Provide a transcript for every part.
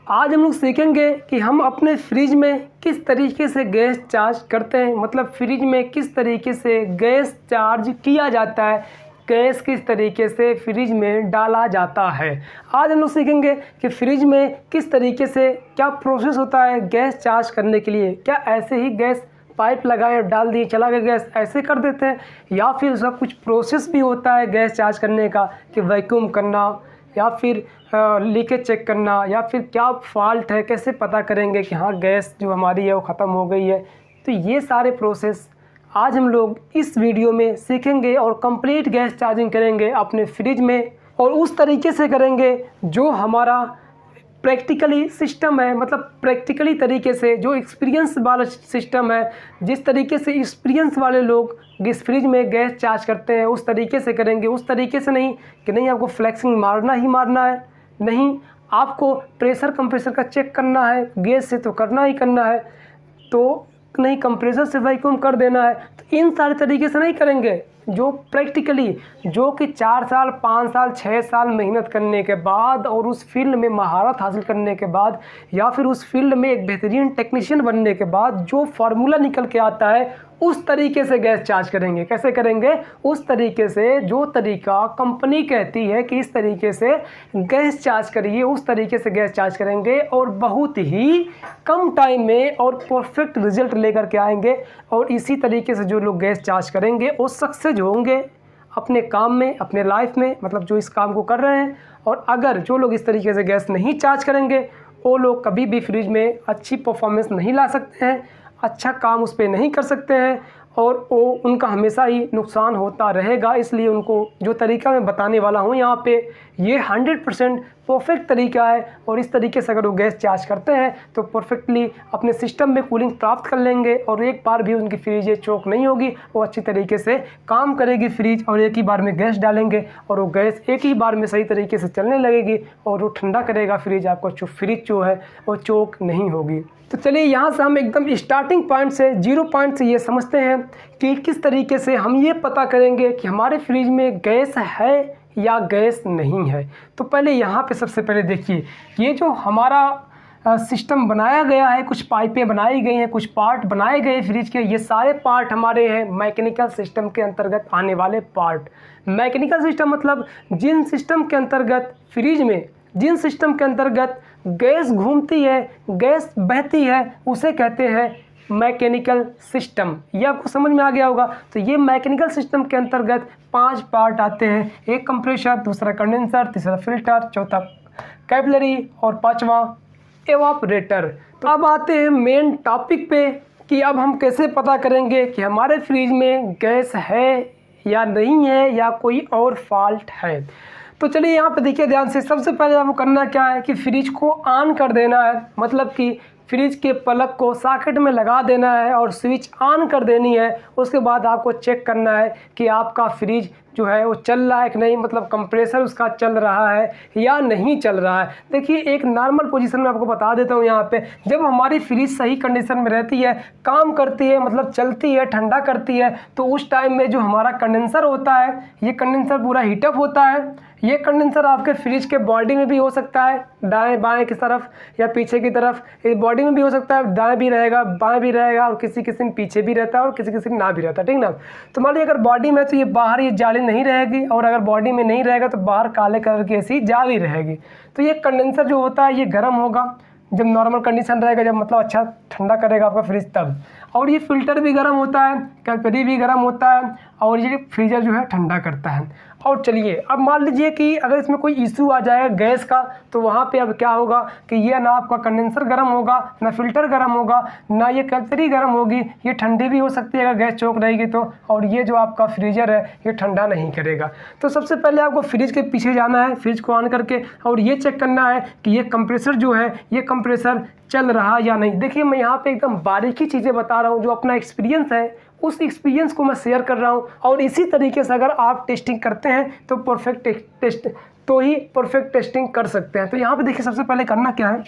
आज हम लोग सीखेंगे कि हम अपने फ्रिज में किस तरीके से गैस चार्ज करते हैं, मतलब फ्रिज में किस तरीके से गैस चार्ज किया जाता है, गैस किस तरीके से फ्रिज में डाला जाता है। आज हम लोग सीखेंगे कि फ्रिज में किस तरीके से क्या प्रोसेस होता है गैस चार्ज करने के लिए। क्या ऐसे ही गैस पाइप लगाए डाल दिए चला गया गैस ऐसे कर देते हैं, या फिर उसका कुछ प्रोसेस भी होता है गैस चार्ज करने का, कि वैक्यूम करना या फिर लीकेज चेक करना, या फिर क्या फॉल्ट है, कैसे पता करेंगे कि हाँ गैस जो हमारी है वो ख़त्म हो गई है। तो ये सारे प्रोसेस आज हम लोग इस वीडियो में सीखेंगे और कंप्लीट गैस चार्जिंग करेंगे अपने फ्रिज में, और उस तरीके से करेंगे जो हमारा प्रैक्टिकली सिस्टम है, मतलब प्रैक्टिकली तरीके से जो एक्सपीरियंस वाला सिस्टम है, जिस तरीके से एक्सपीरियंस वाले लोग इस फ्रिज में गैस चार्ज करते हैं उस तरीके से करेंगे। उस तरीके से नहीं कि नहीं आपको फ्लेक्सिंग मारना ही मारना है, नहीं आपको प्रेशर कंप्रेसर का चेक करना है, गैस से तो करना ही करना है, तो नहीं कंप्रेसर से वैक्यूम कर देना है। तो इन सारे तरीके से नहीं करेंगे, जो प्रैक्टिकली जो कि 4 साल 5 साल 6 साल मेहनत करने के बाद और उस फील्ड में महारत हासिल करने के बाद, या फिर उस फील्ड में एक बेहतरीन टेक्नीशियन बनने के बाद जो फार्मूला निकल के आता है उस तरीके से गैस चार्ज करेंगे। कैसे करेंगे? उस तरीके से जो तरीका कंपनी कहती है कि इस तरीके से गैस चार्ज करिए, उस तरीके से गैस चार्ज करेंगे और बहुत ही कम टाइम में और परफेक्ट रिजल्ट लेकर के आएंगे। और इसी तरीके से जो लोग गैस चार्ज करेंगे वो सक्सेस होंगे अपने काम में, अपने लाइफ में, मतलब जो इस काम को कर रहे हैं। और अगर जो लोग इस तरीके से गैस नहीं चार्ज करेंगे वो लोग कभी भी फ्रिज में अच्छी परफॉर्मेंस नहीं ला सकते हैं, अच्छा काम उस पर नहीं कर सकते हैं, और वो उनका हमेशा ही नुकसान होता रहेगा। इसलिए उनको जो तरीका मैं बताने वाला हूँ यहाँ पे ये 100% परफेक्ट तरीका है, और इस तरीके से अगर वो गैस चार्ज करते हैं तो परफेक्टली अपने सिस्टम में कूलिंग प्राप्त कर लेंगे, और एक बार भी उनकी फ्रिज ये चोक नहीं होगी, वो अच्छी तरीके से काम करेगी फ्रिज, और एक ही बार में गैस डालेंगे और वो गैस एक ही बार में सही तरीके से चलने लगेगी और वो ठंडा करेगा फ्रिज आपको, जो फ्रिज जो है वो चोक नहीं होगी। तो चलिए यहाँ से हम एकदम स्टार्टिंग पॉइंट से 0 पॉइंट से ये समझते हैं कि किस तरीके से हम ये पता करेंगे कि हमारे फ्रिज में गैस है या गैस नहीं है। तो पहले यहाँ पे सबसे पहले देखिए, ये जो हमारा सिस्टम बनाया गया है, कुछ पाइपें बनाई गई हैं, कुछ पार्ट बनाए गए फ्रिज के, ये सारे पार्ट हमारे हैं मैकेनिकल सिस्टम के अंतर्गत आने वाले पार्ट। मैकेनिकल सिस्टम मतलब जिन सिस्टम के अंतर्गत फ्रिज में, जिन सिस्टम के अंतर्गत गैस घूमती है, गैस बहती है, उसे कहते हैं मैकेनिकल सिस्टम। ये आपको समझ में आ गया होगा। तो ये मैकेनिकल सिस्टम के अंतर्गत 5 पार्ट आते हैं, एक कंप्रेसर, दूसरा कंडेंसर, तीसरा फिल्टर, चौथा कैपिलरी और 5वां एवापोरेटर। तो अब आते हैं मेन टॉपिक पे कि अब हम कैसे पता करेंगे कि हमारे फ्रिज में गैस है या नहीं है, या कोई और फॉल्ट है। तो चलिए यहाँ पे देखिए ध्यान से, सबसे पहले आपको करना क्या है कि फ्रिज को ऑन कर देना है, मतलब कि फ्रिज के प्लग को सॉकेट में लगा देना है और स्विच ऑन कर देनी है। उसके बाद आपको चेक करना है कि आपका फ्रिज जो है वो चल रहा है कि नहीं, मतलब कंप्रेसर उसका चल रहा है या नहीं चल रहा है। देखिए एक नॉर्मल पोजीशन में आपको बता देता हूँ यहाँ पे, जब हमारी फ्रिज सही कंडीशन में रहती है, काम करती है, मतलब चलती है, ठंडा करती है, तो उस टाइम में जो हमारा कंडेंसर होता है, ये कंडेंसर पूरा हीटअप होता है। ये कंडेंसर आपके फ्रिज के बॉडी में भी हो सकता है, दाएं बाएं की तरफ या पीछे की तरफ, इस बॉडी में भी हो सकता है, दाएं भी रहेगा बाएं भी रहेगा, और किसी किसी में पीछे भी रहता है और किसी किसी में ना भी रहता है, ठीक ना। तो मान लीजिए अगर बॉडी में तो ये बाहर ये जाली नहीं रहेगी, और अगर बॉडी में नहीं रहेगा तो बाहर काले कलर की ऐसी जाली रहेगी। तो ये कंडेंसर जो होता है ये गर्म होगा जब नॉर्मल कंडीशन रहेगा, जब मतलब अच्छा ठंडा करेगा आपका फ्रिज तब। और ये फिल्टर भी गर्म होता है, कैपिलरी भी गर्म होता है, और ये फ्रीजर जो है ठंडा करता है। और चलिए अब मान लीजिए कि अगर इसमें कोई इशू आ जाएगा गैस का, तो वहाँ पे अब क्या होगा कि ये ना आपका कंडेंसर गर्म होगा, ना फिल्टर गर्म होगा, ना ये कैपिलरी गर्म होगी, ये ठंडी भी हो सकती है अगर गैस चौक रहेगी तो, और ये जो आपका फ्रीजर है ये ठंडा नहीं करेगा। तो सबसे पहले आपको फ्रिज के पीछे जाना है, फ्रिज को ऑन करके, और ये चेक करना है कि ये कंप्रेसर जो है ये कंप्रेसर चल रहा या नहीं। देखिए मैं यहाँ पे एकदम बारीकी चीज़ें बता रहा हूँ, जो अपना एक्सपीरियंस है उस एक्सपीरियंस को मैं शेयर कर रहा हूँ, और इसी तरीके से अगर आप टेस्टिंग करते हैं तो परफेक्ट टेस्टिंग कर सकते हैं। तो यहाँ पे देखिए सबसे पहले करना क्या है,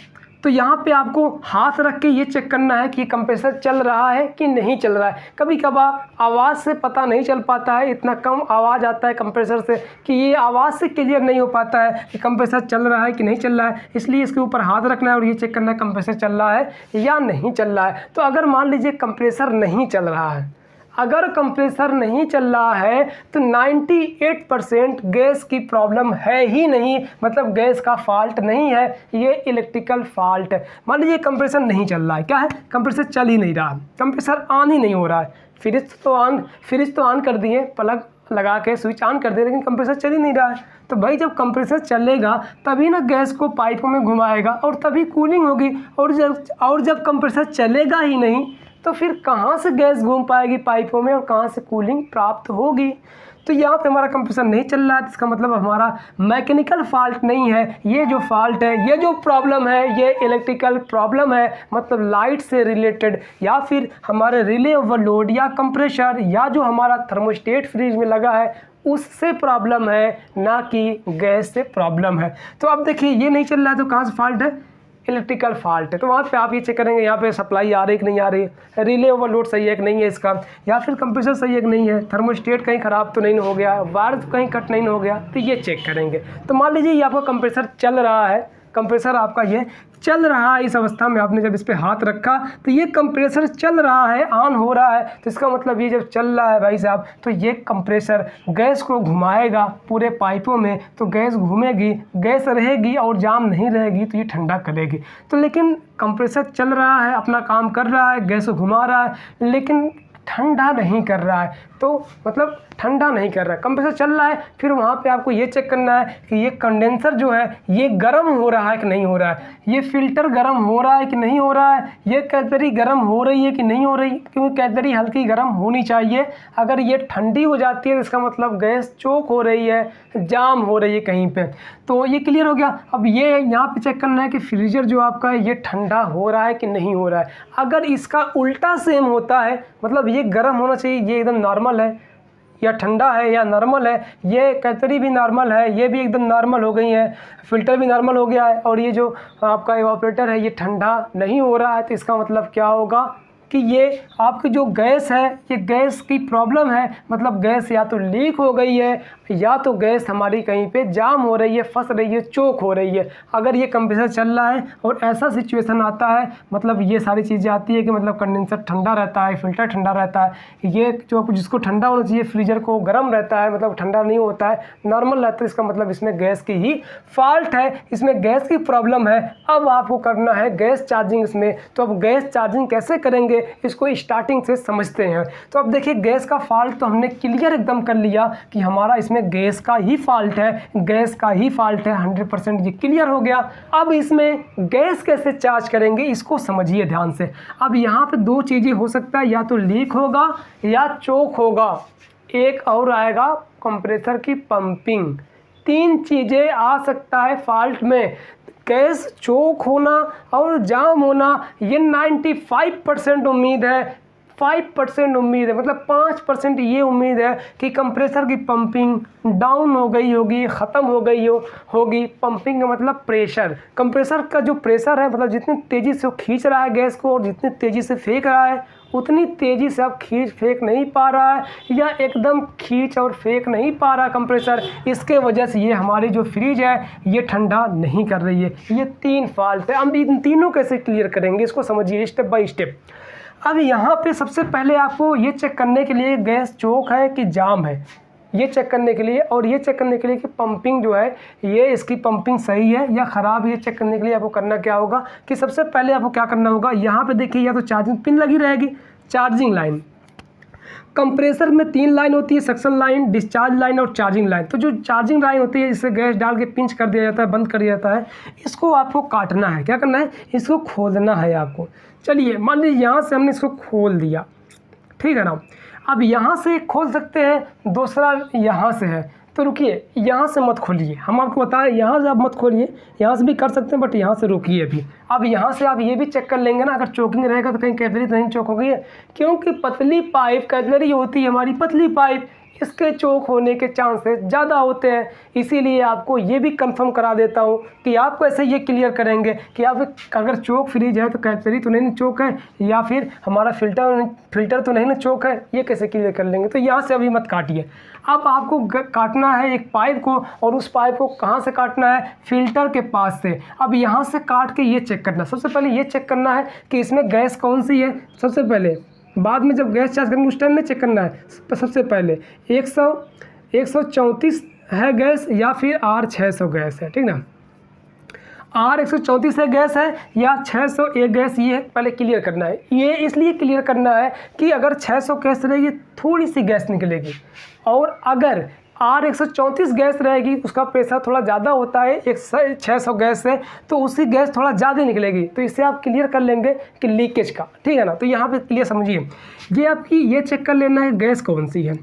तो यहाँ पे आपको हाथ रख के ये चेक करना है कि कंप्रेसर चल रहा है कि नहीं चल रहा है। कभी कभार आवाज़ से पता नहीं चल पाता है, इतना कम आवाज़ आता है कंप्रेसर से कि ये आवाज़ से क्लियर नहीं हो पाता है कि कंप्रेसर चल रहा है कि नहीं चल रहा है। इसलिए इसके ऊपर हाथ रखना है और ये चेक करना है कंप्रेसर चल रहा है या नहीं चल रहा है। तो अगर मान लीजिए कंप्रेसर नहीं चल रहा है, अगर कंप्रेसर नहीं चल रहा है तो 98% गैस की प्रॉब्लम है ही नहीं, मतलब गैस का फॉल्ट नहीं है, ये इलेक्ट्रिकल फॉल्ट है। मान लीजिए कंप्रेसर नहीं चल रहा है, क्या है, कंप्रेसर चल ही नहीं रहा, कंप्रेसर ऑन ही नहीं हो रहा है। फ्रिज तो ऑन कर दिए, प्लग लगा के स्विच ऑन कर दिए, लेकिन कंप्रेसर चल ही नहीं रहा है। तो भाई जब कंप्रेसर चलेगा तभी ना गैस को पाइपों में घुमाएगा और तभी कूलिंग होगी। और जब कंप्रेसर चलेगा ही नहीं तो फिर कहाँ से गैस घूम पाएगी पाइपों में और कहाँ से कूलिंग प्राप्त होगी। तो यहाँ पे हमारा कंप्रेसर नहीं चल रहा है, इसका मतलब हमारा मैकेनिकल फॉल्ट नहीं है, ये जो फॉल्ट है, ये जो प्रॉब्लम है, ये इलेक्ट्रिकल प्रॉब्लम है, मतलब लाइट से रिलेटेड या फिर हमारे रिले ओवरलोड या कंप्रेसर या जो हमारा थर्मोस्टेट फ्रिज में लगा है उससे प्रॉब्लम है, ना कि गैस से प्रॉब्लम है। तो अब देखिए ये नहीं चल रहा है तो कहाँ से फॉल्ट है, इलेक्ट्रिकल फॉल्ट है। तो वहाँ पे आप ये चेक करेंगे यहाँ पे सप्लाई आ रही है कि नहीं आ रही है, रिले ओवरलोड सही है कि नहीं है इसका, या फिर कंप्रेसर सही है कि नहीं है, थर्मोस्टेट कहीं ख़राब तो नहीं हो गया, वायर कहीं कट नहीं हो गया, तो ये चेक करेंगे। तो मान लीजिए ये आपका कंप्रेसर चल रहा है, कंप्रेसर आपका ये चल रहा है, इस अवस्था में आपने जब इस पे हाथ रखा तो ये कंप्रेसर चल रहा है, ऑन हो रहा है। तो इसका मतलब ये जब चल रहा है भाई साहब तो ये कंप्रेसर गैस को घुमाएगा पूरे पाइपों में, तो गैस घूमेगी, गैस रहेगी और जाम नहीं रहेगी तो ये ठंडा करेगी। तो लेकिन कंप्रेसर चल रहा है, अपना काम कर रहा है, गैस को घुमा रहा है, लेकिन ठंडा नहीं कर रहा है। तो मतलब ठंडा नहीं कर रहा है, कंप्रेसर चल रहा है। फिर वहाँ पे आपको ये चेक करना है कि ये कंडेंसर जो है ये गर्म हो रहा है कि नहीं हो रहा है, ये फिल्टर गर्म हो रहा है कि नहीं हो रहा है, ये कैटरी गर्म हो रही है कि नहीं हो रही, क्योंकि कैटरी हल्की गर्म होनी चाहिए। अगर ये ठंडी हो जाती है तो इसका मतलब गैस चोक हो रही है, जाम हो रही है कहीं पे। तो ये क्लियर हो गया। अब ये यहाँ पे चेक करना है कि फ्रीजर जो आपका है ये ठंडा हो रहा है कि नहीं हो रहा है। अगर इसका उल्टा सेम होता है, मतलब ये गर्म होना चाहिए, ये एकदम नॉर्मल है, या ठंडा है या नॉर्मल है, ये कैटरी भी नॉर्मल है, ये भी एकदम नॉर्मल हो गई है, फ़िल्टर भी नॉर्मल हो गया है, और ये जो आपका इवापोरेटर है ये ठंडा नहीं हो रहा है, तो इसका मतलब क्या होगा कि ये आपकी जो गैस है ये गैस की प्रॉब्लम है, मतलब गैस या तो लीक हो गई है या तो गैस हमारी कहीं पे जाम हो रही है, फंस रही है, चोक हो रही है। अगर ये कंप्रेसर चल रहा है और ऐसा सिचुएशन आता है, मतलब ये सारी चीज़ें आती है कि मतलब कंडेंसर ठंडा रहता है, फिल्टर ठंडा रहता है, ये जो जिसको ठंडा होना चाहिए फ्रीजर को गर्म रहता है, मतलब ठंडा नहीं होता है, नॉर्मल रहता है, इसका मतलब इसमें गैस की ही फॉल्ट है, इसमें गैस की प्रॉब्लम है। अब आपको करना है गैस चार्जिंग इसमें। तो अब गैस चार्जिंग कैसे करेंगे इसको स्टार्टिंग से समझते हैं। तो अब देखिए गैस का फॉल्ट तो हमने क्लियर एकदम कर लिया कि हमारा इसमें गैस का ही फॉल्ट है, गैस का ही फॉल्ट है, 100% ये क्लियर हो गया। अब इसमें गैस कैसे चार्ज करेंगे इसको समझिए ध्यान से। अब यहाँ पे दो चीज़ें हो सकता है, या तो लीक होगा या चोक होगा, एक और आएगा कंप्रेसर की पंपिंग। तीन चीज़ें आ सकता है फॉल्ट में, गैस चोक होना और जाम होना, ये 95% उम्मीद है, 5% उम्मीद है, मतलब 5% ये उम्मीद है कि कंप्रेसर की पंपिंग डाउन हो गई होगी, ख़त्म हो गई होगी। पंपिंग का मतलब प्रेशर, कंप्रेसर का जो प्रेशर है, मतलब जितनी तेज़ी से वो खींच रहा है गैस को और जितनी तेज़ी से फेंक रहा है उतनी तेज़ी से अब खींच फेंक नहीं पा रहा है, या एकदम खींच और फेंक नहीं पा रहा कंप्रेसर। इसके वजह से ये हमारी जो फ्रिज है ये ठंडा नहीं कर रही है। ये तीन फॉल्ट है। अब इन तीनों कैसे क्लियर करेंगे इसको समझिए स्टेप बाय स्टेप। अब यहाँ पे सबसे पहले आपको ये चेक करने के लिए गैस चोक है कि जाम है, ये चेक करने के लिए, और ये चेक करने के लिए कि पंपिंग जो है ये इसकी पंपिंग सही है या ख़राब है, ये चेक करने के लिए आपको करना क्या होगा कि सबसे पहले आपको क्या करना होगा, यहाँ पे देखिए या तो चार्जिंग पिन लगी रहेगी, चार्जिंग लाइन। कंप्रेसर में 3 लाइन होती है, सक्शन लाइन, डिस्चार्ज लाइन और चार्जिंग लाइन। तो जो चार्जिंग लाइन होती है जिससे गैस डाल के पिंच कर दिया जाता है, बंद कर दिया जाता है, इसको आपको काटना है। क्या करना है, इसको खोलना है आपको। चलिए मान लीजिए यहाँ से हमने इसको खोल दिया, ठीक है ना। अब यहाँ से खोल सकते हैं, दूसरा यहाँ से है, तो रुकिए यहाँ से मत खोलिए, हम आपको बताएं यहाँ से आप मत खोलिए, यहाँ से भी कर सकते हैं बट यहाँ से रुकिए अभी। अब यहाँ से आप ये भी चेक कर लेंगे ना, अगर चोकिंग रहेगा तो कहीं कैटलरी तो नहीं चोक हो गई है, क्योंकि पतली पाइप कैटलरी होती है हमारी पतली पाइप, इसके चोक होने के चांसेस ज़्यादा होते हैं। इसीलिए आपको ये भी कंफर्म करा देता हूँ कि आप कैसे ये क्लियर करेंगे कि आप अगर चोक फ्रीज है तो कैपिलरी तो नहीं चोक है, या फिर हमारा फिल्टर तो नहीं ना चोक है, ये कैसे क्लियर कर लेंगे। तो यहाँ से अभी मत काटिए। अब आपको काटना है एक पाइप को, और उस पाइप को कहाँ से काटना है, फिल्टर के पास से। अब यहाँ से काट के ये चेक करना, सबसे पहले ये चेक करना है कि इसमें गैस कौन सी है सबसे पहले, बाद में जब गैस चार्ज करेंगे उस टाइम में चेक करना है। सबसे पहले 134 है गैस या फिर R600 गैस है, ठीक ना। R134 है गैस है या 601 गैस, ये पहले क्लियर करना है। ये इसलिए क्लियर करना है कि अगर 600 गैस रहेगी थोड़ी सी गैस निकलेगी, और अगर R134 गैस रहेगी उसका प्रेशर थोड़ा ज़्यादा होता है 600 गैस से, तो उसकी गैस थोड़ा ज़्यादा निकलेगी। तो इससे आप क्लियर कर लेंगे कि लीकेज का, ठीक है ना। तो यहाँ पे क्लियर समझिए, ये आपकी ये चेक कर लेना है गैस कौन सी है,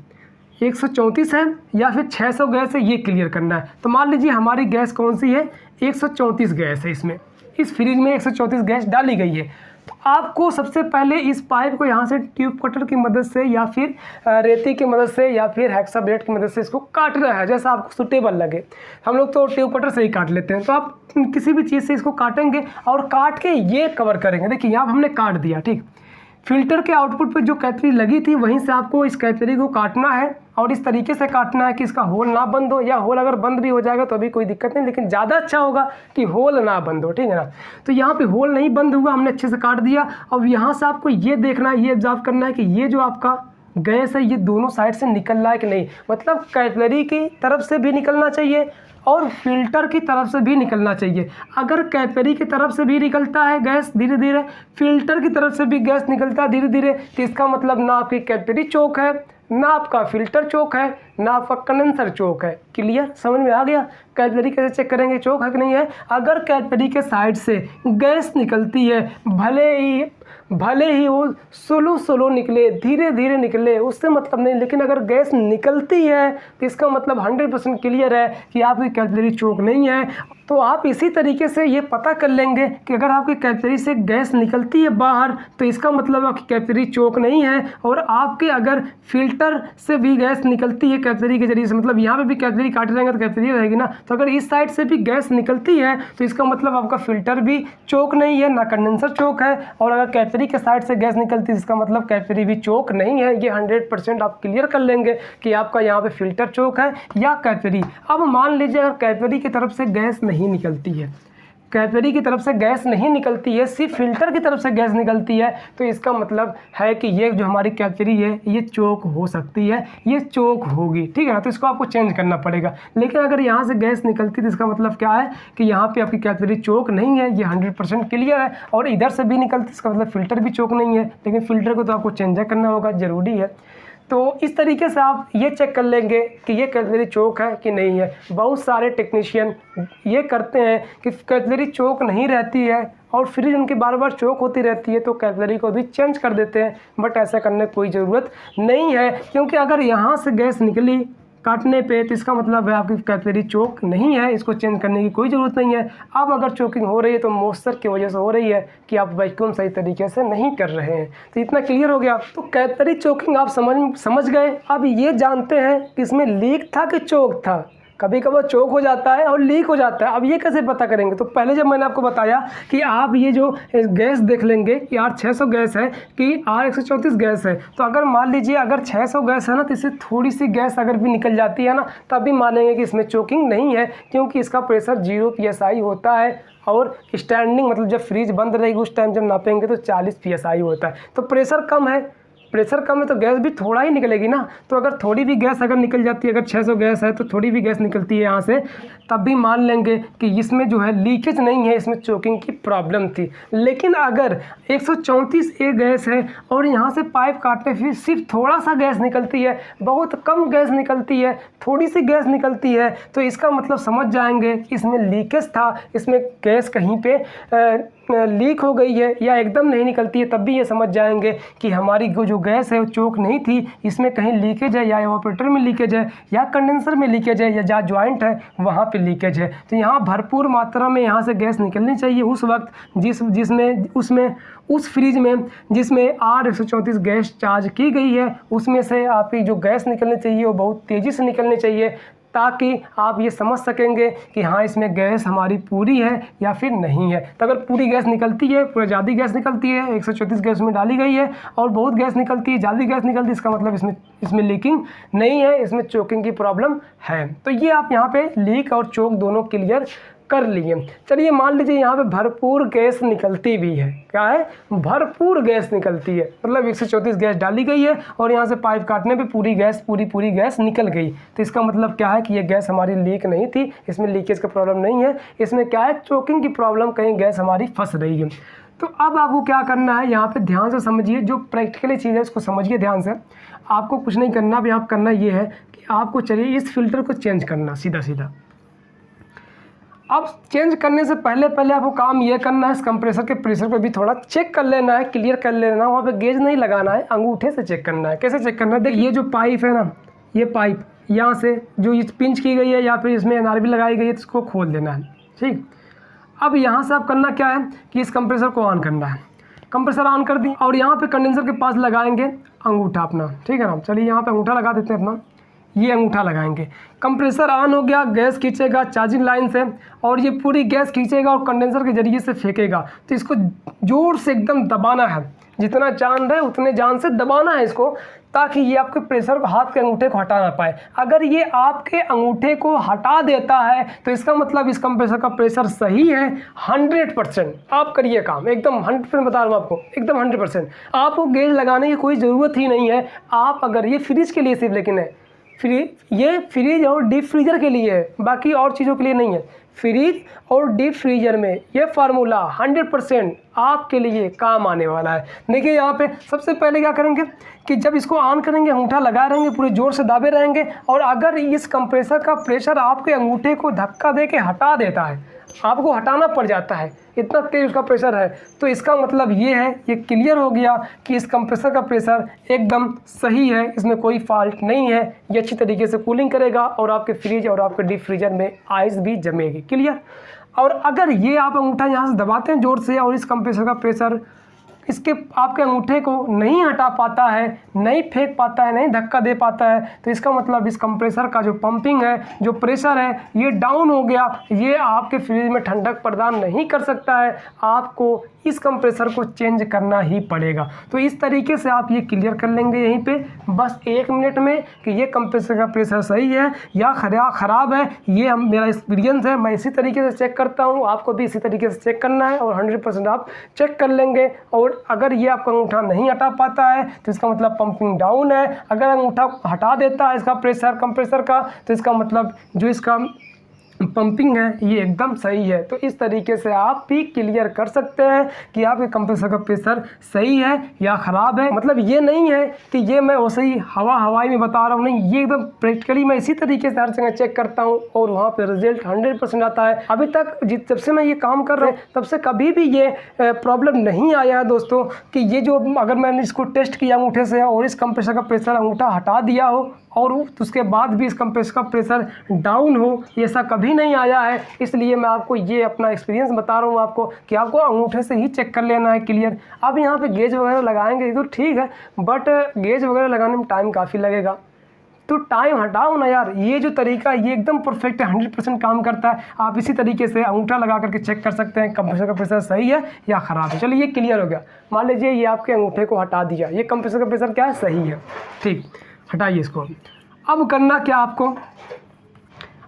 134 है या फिर 600 गैस है, ये क्लियर करना है। तो मान लीजिए हमारी गैस कौन सी है, 134 गैस है। इसमें इस फ्रिज में 134 गैस डाली गई है। तो आपको सबसे पहले इस पाइप को यहाँ से ट्यूब कटर की मदद से या फिर रेती की मदद से या फिर हैक्सा ब्लेड की मदद से इसको काटना है, जैसा आपको सूटेबल लगे। हम लोग तो ट्यूब कटर से ही काट लेते हैं, तो आप किसी भी चीज़ से इसको काटेंगे और काट के ये कवर करेंगे। देखिए यहाँ हमने काट दिया, ठीक। फिल्टर के आउटपुट पे जो कैपिलरी लगी थी वहीं से आपको इस कैपिलरी को काटना है, और इस तरीके से काटना है कि इसका होल ना बंद हो, या होल अगर बंद भी हो जाएगा तो अभी कोई दिक्कत नहीं, लेकिन ज़्यादा अच्छा होगा कि होल ना बंद हो, ठीक है ना। तो यहाँ पे होल नहीं बंद हुआ, हमने अच्छे से काट दिया। अब यहाँ से आपको ये देखना है, ये ऑब्जर्व करना है कि ये जो आपका गैस है ये दोनों साइड से निकल रहा है कि नहीं, मतलब कैपिलरी की तरफ से भी निकलना चाहिए और फिल्टर की तरफ से भी निकलना चाहिए। अगर कैपिलरी की तरफ से भी निकलता है गैस धीरे धीरे, फिल्टर की तरफ से भी गैस निकलता है धीरे धीरे, तो इसका मतलब ना आपकी कैपिलरी चोक है, ना आपका फिल्टर चोक है, ना आपका कंडेंसर चोक है। क्लियर, समझ में आ गया। कैपिलरी कैसे चेक करेंगे चोक है कि नहीं है। अगर कैपिलरी के साइड से गैस निकलती है, भले ही वो स्लो निकले, धीरे धीरे निकले, उससे मतलब नहीं, लेकिन अगर गैस निकलती है तो इसका मतलब 100% क्लियर है कि आपकी कैपिलरी चोक नहीं है। तो आप इसी तरीके से ये पता कर लेंगे कि अगर आपकी कैपिलरी से गैस निकलती है बाहर तो इसका मतलब आपकी कैपिलरी चोक नहीं है, और आपके अगर फिल्टर से भी गैस निकलती है कैपिलरी के जरिए से, मतलब यहाँ पे भी कैपिलरी काटे रहेंगे तो कैपिलरी रहेगी ना, तो अगर इस साइड से भी गैस निकलती है तो इसका मतलब आपका फिल्टर भी चोक नहीं है, ना कंडेंसर चोक है। और अगर कैपिलरी के साइड से गैस निकलती है इसका मतलब कैपिलरी भी चोक नहीं है। ये 100% आप क्लियर कर लेंगे कि आपका यहाँ पे फिल्टर चोक है या कैपिलरी। अब मान लीजिए अगर कैपिलरी की तरफ से गैस नहीं निकलती है, कैपिलरी की तरफ से गैस नहीं निकलती है, सिर्फ फिल्टर की तरफ से गैस निकलती है, तो इसका मतलब है कि ये जो हमारी कैपिलरी है ये चोक हो सकती है, ये चोक होगी, ठीक है ना। तो इसको आपको चेंज करना पड़ेगा। लेकिन अगर यहाँ से गैस निकलती है तो इसका मतलब क्या है कि यहाँ पे आपकी कैपिलरी चोक नहीं है, ये 100% क्लियर है। और इधर से भी निकलती है इसका मतलब फिल्टर भी चोक नहीं है, लेकिन फिल्टर को तो आपको चेंज करना होगा, ज़रूरी है। तो इस तरीके से आप ये चेक कर लेंगे कि ये कैपिलरी चोक है कि नहीं है। बहुत सारे टेक्नीशियन ये करते हैं कि कैपिलरी चोक नहीं रहती है और फ्रिज उनकी बार बार चोक होती रहती है, तो कैपिलरी को भी चेंज कर देते हैं। बट ऐसा करने की कोई ज़रूरत नहीं है, क्योंकि अगर यहाँ से गैस निकली काटने पे तो इसका मतलब है आपकी कैपिलरी चोक नहीं है, इसको चेंज करने की कोई ज़रूरत नहीं है। अब अगर चोकिंग हो रही है तो मॉइस्चर की वजह से हो रही है कि आप वैक्यूम सही तरीके से नहीं कर रहे हैं। तो इतना क्लियर हो गया। तो कैपिलरी चोकिंग आप समझ गए। अब ये जानते हैं कि इसमें लीक था कि चोक था। कभी कभार चोक हो जाता है और लीक हो जाता है। अब ये कैसे पता करेंगे, तो पहले जब मैंने आपको बताया कि आप ये जो गैस देख लेंगे कि R600 गैस है कि R134 गैस है, तो अगर मान लीजिए अगर 600 गैस है ना तो इससे थोड़ी सी गैस अगर भी निकल जाती है ना तब भी मानेंगे कि इसमें चोकिंग नहीं है, क्योंकि इसका प्रेशर 0 PSI होता है। और स्टैंडिंग मतलब जब फ्रिज बंद रहेगी उस टाइम जब नापेंगे तो 40 PSI होता है। तो प्रेशर कम है, प्रेशर कम है तो गैस भी थोड़ा ही निकलेगी ना। तो अगर थोड़ी भी गैस अगर निकल जाती है, अगर 600 गैस है तो थोड़ी भी गैस निकलती है यहाँ से, तब भी मान लेंगे कि इसमें जो है लीकेज नहीं है, इसमें चोकिंग की प्रॉब्लम थी। लेकिन अगर 134A गैस है और यहाँ से पाइप काटने फिर सिर्फ थोड़ा सा गैस निकलती है, बहुत कम गैस निकलती है, थोड़ी सी गैस निकलती है, तो इसका मतलब समझ जाएंगे कि इसमें लीकेज था, इसमें गैस कहीं पे लीक हो गई है या एकदम नहीं निकलती है, तब भी ये समझ जाएंगे कि हमारी जो गैस है वो चोक नहीं थी, इसमें कहीं लीकेज है, या इवापोरेटर में लीकेज है, या कंडेंसर में लीकेज है, या जहाँ जॉइंट है वहाँ पे लीकेज है। तो यहाँ भरपूर मात्रा में यहाँ से गैस निकलनी चाहिए उस वक्त उस फ्रिज में जिसमें R134 गैस चार्ज की गई है, उसमें से आपकी जो गैस निकलनी चाहिए वो बहुत तेज़ी से निकलनी चाहिए, ताकि आप ये समझ सकेंगे कि हाँ इसमें गैस हमारी पूरी है या फिर नहीं है। तो अगर पूरी गैस निकलती है, पूरी ज़्यादा गैस निकलती है, 134 गैस में डाली गई है और बहुत गैस निकलती है, ज़्यादा गैस निकलती है, इसका मतलब इसमें लीकिंग नहीं है, इसमें चोकिंग की प्रॉब्लम है। तो ये आप यहाँ पे लीक और चोक दोनों क्लियर कर लिए। चलिए मान लीजिए यहाँ पे भरपूर गैस निकलती भी है, क्या है, भरपूर गैस निकलती है, मतलब 134 गैस डाली गई है और यहाँ से पाइप काटने पे पूरी गैस निकल गई। तो इसका मतलब क्या है कि ये गैस हमारी लीक नहीं थी, इसमें लीकेज का प्रॉब्लम नहीं है, इसमें क्या है, चोकिंग की प्रॉब्लम, कहीं गैस हमारी फंस रही है। तो अब आपको क्या करना है, यहाँ पे ध्यान से समझिए, जो प्रैक्टिकली चीज़ है उसको समझिए ध्यान से। आपको कुछ नहीं करना, भी आप करना ये है कि आपको चलिए इस फिल्टर को चेंज करना सीधा। अब चेंज करने से पहले आपको काम ये करना है, इस कंप्रेसर के प्रेशर को भी थोड़ा चेक कर लेना है, क्लियर कर लेना है। वहाँ पे गेज नहीं लगाना है, अंगूठे से चेक करना है। कैसे चेक करना है, देखिए ये जो पाइप है ना, ये पाइप यहाँ से जो ये पिंच की गई है या फिर इसमें NRB लगाई गई है, तो इसको खोल देना है। ठीक, अब यहाँ से आप करना क्या है कि इस कंप्रेसर को ऑन करना है। कंप्रेसर ऑन कर दी और यहाँ पे कंडेंसर के पास लगाएंगे अंगूठा अपना, ठीक है ना। चलिए यहाँ पे अंगूठा लगा देते हैं अपना, ये अंगूठा लगाएंगे। कंप्रेसर ऑन हो गया, गैस खींचेगा चार्जिंग लाइन से और ये पूरी गैस खींचेगा और कंडेंसर के जरिए से फेंकेगा। तो इसको जोर से एकदम दबाना है, जितना जान रहे उतने जान से दबाना है इसको, ताकि ये आपके प्रेशर को, हाथ के अंगूठे को हटा ना पाए। अगर ये आपके अंगूठे को हटा देता है तो इसका मतलब इस कंप्रेसर का प्रेशर सही है 100%। आप करिए काम एकदम 100% बता रहा हूँ आपको, एकदम 100%। आपको गेज लगाने की कोई ज़रूरत ही नहीं है। आप अगर ये फ्रिज के लिए सिर्फ लेकिन है, ये फ्रिज और डीप फ्रीजर के लिए है, बाकी और चीज़ों के लिए नहीं है। फ्रिज और डीप फ्रीजर में ये फार्मूला 100% आपके लिए काम आने वाला है। देखिए यहाँ पे सबसे पहले क्या करेंगे कि जब इसको ऑन करेंगे, अंगूठा लगा रहेंगे, पूरे जोर से दाबे रहेंगे, और अगर इस कंप्रेसर का प्रेशर आपके अंगूठे को धक्का दे के हटा देता है, आपको हटाना पड़ जाता है, इतना तेज उसका प्रेशर है, तो इसका मतलब ये है, ये क्लियर हो गया कि इस कंप्रेसर का प्रेशर एकदम सही है, इसमें कोई फॉल्ट नहीं है। ये अच्छी तरीके से कूलिंग करेगा और आपके फ्रिज और आपके डीप फ्रीजर में आइस भी जमेगी। क्लियर। और अगर ये आप अंगूठा यहाँ से दबाते हैं जोर से और इस कंप्रेसर का प्रेशर इसके आपके अंगूठे को नहीं हटा पाता है, नहीं फेंक पाता है, नहीं धक्का दे पाता है, तो इसका मतलब इस कंप्रेसर का जो पंपिंग है, जो प्रेशर है, ये डाउन हो गया। ये आपके फ्रिज में ठंडक प्रदान नहीं कर सकता है, आपको इस कंप्रेसर को चेंज करना ही पड़ेगा। तो इस तरीके से आप ये क्लियर कर लेंगे यहीं पे बस 1 मिनट में कि ये कंप्रेसर का प्रेशर सही है या ख़राब है। ये मेरा एक्सपीरियंस है, मैं इसी तरीके से चेक करता हूँ, आपको भी इसी तरीके से चेक करना है और 100% आप चेक कर लेंगे। और अगर ये आपका अंगूठा नहीं हटा पाता है तो इसका मतलब पंपिंग डाउन है। अगर अंगूठा हटा देता है इसका प्रेशर कंप्रेसर का, तो इसका मतलब जो इसका पंपिंग है ये एकदम सही है। तो इस तरीके से आप भी क्लियर कर सकते हैं कि आपके कंप्रेसर का प्रेशर सही है या ख़राब है। मतलब ये नहीं है कि ये मैं वैसे ही हवाई में बता रहा हूँ, नहीं, ये एकदम प्रैक्टिकली मैं इसी तरीके से हर जगह चेक करता हूँ और वहाँ पे रिजल्ट 100% आता है। अभी तक जब से मैं ये काम कर रहा हूँ तब से कभी भी ये प्रॉब्लम नहीं आया है दोस्तों कि ये जो अगर मैंने इसको टेस्ट किया अंगूठे से और इस कंप्रेसर का प्रेशर अंगूठा हटा दिया हो और उसके बाद भी इस कंप्रेसर का प्रेशर डाउन हो, ऐसा कभी नहीं आया है। इसलिए मैं आपको ये अपना एक्सपीरियंस बता रहा हूँ आपको कि आपको अंगूठे से ही चेक कर लेना है। क्लियर। अब यहाँ पे गेज वगैरह लगाएंगे तो ठीक है, बट गेज वगैरह लगाने में टाइम काफ़ी लगेगा, तो टाइम हटाओ ना यार। ये जो तरीका ये एकदम परफेक्ट है, 100% काम करता है। आप इसी तरीके से अंगूठा लगा करके चेक कर सकते हैं कंप्रेसर का प्रेशर सही है या ख़राब है। चलिए ये क्लियर हो गया। मान लीजिए ये आपके अंगूठे को हटा दिया, ये कंप्रेसर का प्रेशर क्या है, सही है, ठीक, हटाइए इसको। अब करना क्या आपको,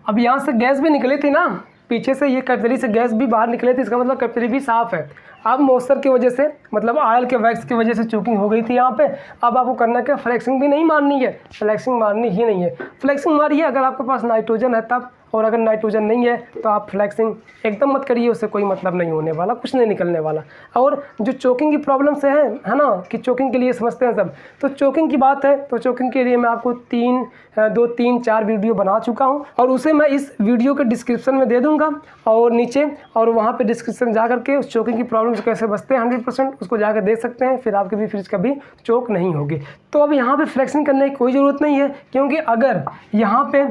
अब यहाँ से गैस भी निकली थी ना, पीछे से ये कैपिलरी से गैस भी बाहर निकले थे, इसका मतलब कैपिलरी भी साफ़ है। अब मॉइस्चर की वजह से, मतलब ऑयल के वैक्स की वजह से चोकिंग हो गई थी यहाँ पे। अब आपको करना क्या, फ्लेक्सिंग भी नहीं मारनी है, फ्लेक्सिंग मारनी ही नहीं है। फ्लेक्सिंग मारिए अगर आपके पास नाइट्रोजन है तब, और अगर नाइट्रोजन नहीं है तो आप फ्लैक्सिंग एकदम मत करिए, उससे कोई मतलब नहीं होने वाला, कुछ नहीं निकलने वाला। और जो चोकिंग की प्रॉब्लम से है ना, कि चोकिंग के लिए समझते हैं सब, तो चोकिंग की बात है तो चोकिंग के लिए मैं आपको 3-4 वीडियो बना चुका हूँ, और उसे मैं इस वीडियो के डिस्क्रिप्शन में दे दूँगा और नीचे, और वहाँ पर डिस्क्रिप्शन जा करके उस चोकिंग की प्रॉब्लम से कैसे बचते हैं 100% उसको जाकर देख सकते हैं, फिर आपके भी फ्रिज कभी चोक नहीं होगी। तो अब यहाँ पे फ्लैक्सिंग करने की कोई ज़रूरत नहीं है, क्योंकि अगर यहाँ पे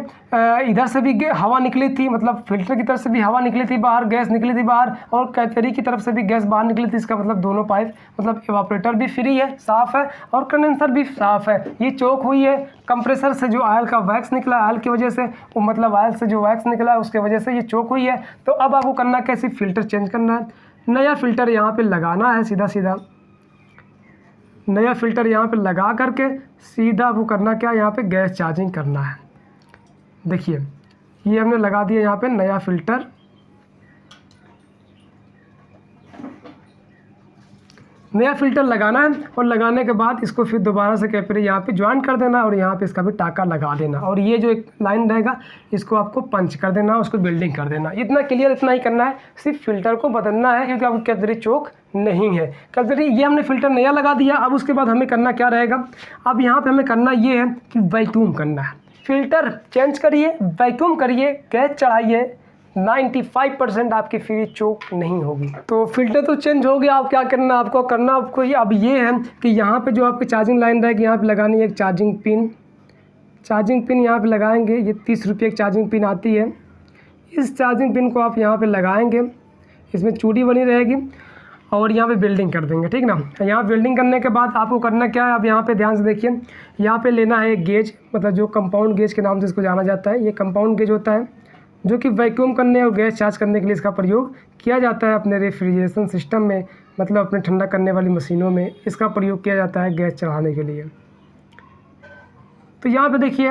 इधर से भी हवा निकली थी, मतलब फिल्टर की तरफ से भी हवा निकली थी बाहर, गैस निकली थी बाहर, और कैथरी की तरफ से भी गैस बाहर निकली थी, इसका मतलब दोनों पाइप, मतलब इवापोरेटर भी फ्री है, साफ़ है, और कंडेंसर भी साफ़ है। ये चोक हुई है कंप्रेसर से जो ऑयल का वैक्स निकला, ऑयल की वजह से, वो मतलब ऑयल से जो वैक्स निकला है उसके वजह से ये चोक हुई है। तो अब आपको करना कैसे, फ़िल्टर चेंज करना है, नया फ़िल्टर यहाँ पर लगाना है, सीधा सीधा नया फ़िल्टर यहाँ पे लगा करके सीधा वो करना क्या, यहाँ पे गैस चार्जिंग करना है। देखिए ये हमने लगा दिया यहाँ पे नया फ़िल्टर, नया फ़िल्टर लगाना है, और लगाने के बाद इसको फिर दोबारा से कैपरी यहाँ पे ज्वाइन कर देना, और यहाँ पे इसका भी टाका लगा देना, और ये जो एक लाइन रहेगा इसको आपको पंच कर देना, उसको बिल्डिंग कर देना। इतना क्लियर, इतना ही करना है, सिर्फ फ़िल्टर को बदलना है, क्योंकि आपको कैथरी चोक नहीं है। कैथरी ये हमने फ़िल्टर नया लगा दिया। अब उसके बाद हमें करना क्या रहेगा, अब यहाँ पर हमें करना ये है कि वैक्यूम करना है, फ़िल्टर चेंज करिए, वैक्यूम करिए, गैस चढ़ाइए, 95% आपकी फ्रिज चोक नहीं होगी। तो फिल्टर तो चेंज हो गया, आप क्या करना, आपको अब ये है कि यहाँ पे जो आपकी चार्जिंग लाइन रहेगी यहाँ पे लगानी है एक चार्जिंग पिन यहाँ पे लगाएंगे। ये 30 रुपये की चार्जिंग पिन आती है। इस चार्जिंग पिन को आप यहाँ पे लगाएंगे, इसमें चूड़ी बनी रहेगी, और यहाँ पे बिल्डिंग कर देंगे, ठीक ना। यहाँ बिल्डिंग करने के बाद आपको करना क्या है, अब यहाँ पे ध्यान से देखिए, यहाँ पे लेना है एक गेज, मतलब जो कंपाउंड गेज के नाम से इसको जाना जाता है। ये कंपाउंड गेज होता है जो कि वैक्यूम करने और गैस चार्ज करने के लिए इसका प्रयोग किया जाता है अपने रेफ्रिजरेशन सिस्टम में, मतलब अपने ठंडा करने वाली मशीनों में इसका प्रयोग किया जाता है गैस चढ़ाने के लिए। तो यहाँ पे देखिए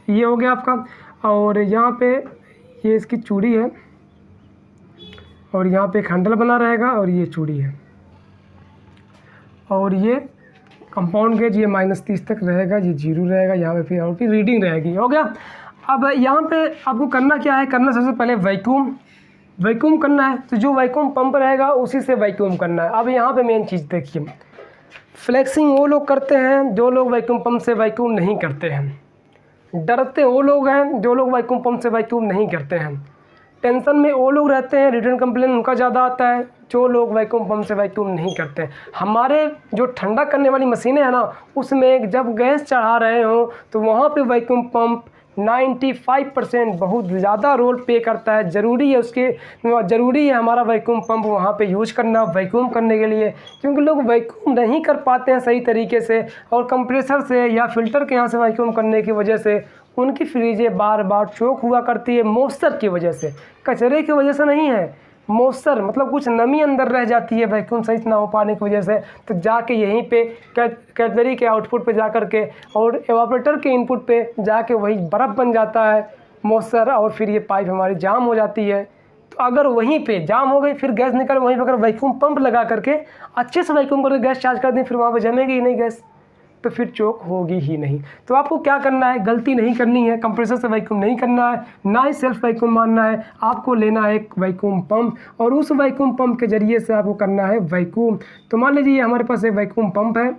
ये हो गया आपका, और यहाँ पे ये इसकी चूड़ी है, और यहाँ पे एक हैंडल बना रहेगा, और ये चूड़ी है, और ये कंपाउंड गेज, ये -30 तक रहेगा, ये 0 रहेगा यहाँ पे, फिर और फिर रीडिंग रहेगी। हो गया। अब यहाँ पे आपको करना क्या है, करना सबसे पहले वैक्यूम करना है। तो जो वैक्यूम पंप रहेगा उसी से वैक्यूम करना है। अब यहाँ पे मेन चीज़ देखिए, फ्लैक्सिंग वो लोग करते हैं जो लोग वैक्यूम पंप से वैक्यूम नहीं करते हैं, डरते वो लोग हैं जो लोग वैक्यूम पंप से वैक्यूम नहीं करते हैं, टेंशन में वो लोग रहते हैं, रिटर्न कंप्लेन उनका ज़्यादा आता है जो लोग वैक्यूम पंप से वैक्यूम नहीं करते हैं। हमारे जो ठंडा करने वाली मशीनें हैं ना, उसमें जब गैस चढ़ा रहे हो तो वहाँ पे वैक्यूम पंप 95% बहुत ज़्यादा रोल प्ले करता है। ज़रूरी है हमारा वैक्यूम पंप वहाँ पे यूज करना वैक्यूम करने के लिए, क्योंकि लोग वैक्यूम नहीं कर पाते हैं सही तरीके से, और कंप्रेसर से या फिल्टर के यहाँ से वैक्यूम करने की वजह से उनकी फ्रीजें बार बार चोक हुआ करती है, मॉइस्चर की वजह से, कचरे की वजह से नहीं है। मॉइस्चर मतलब कुछ नमी अंदर रह जाती है वैक्यूम सही ना हो पाने की वजह से, तो जाके यहीं पे कैटलरी के आउटपुट पे जा कर के और एवापोरेटर के इनपुट पे जाके वही बर्फ़ बन जाता है मॉइस्चर, और फिर ये पाइप हमारी जाम हो जाती है। तो अगर वहीं पे जाम हो गई, फिर गैस निकल, वहीं पर अगर वैक्यूम पंप लगा करके अच्छे से वैक्यूम करके गैस चार्ज कर दें, फिर वहाँ पर जमेगी ही नहीं गैस, तो फिर चोक होगी ही नहीं। तो आपको क्या करना है, गलती नहीं करनी है, कंप्रेसर से वैक्यूम नहीं करना है, ना ही सेल्फ वैक्यूम मानना है, आपको लेना है एक वैक्यूम पंप, और उस वैक्यूम पंप के ज़रिए से आपको करना है वैक्यूम। तो मान लीजिए हमारे पास एक वैक्यूम पंप है,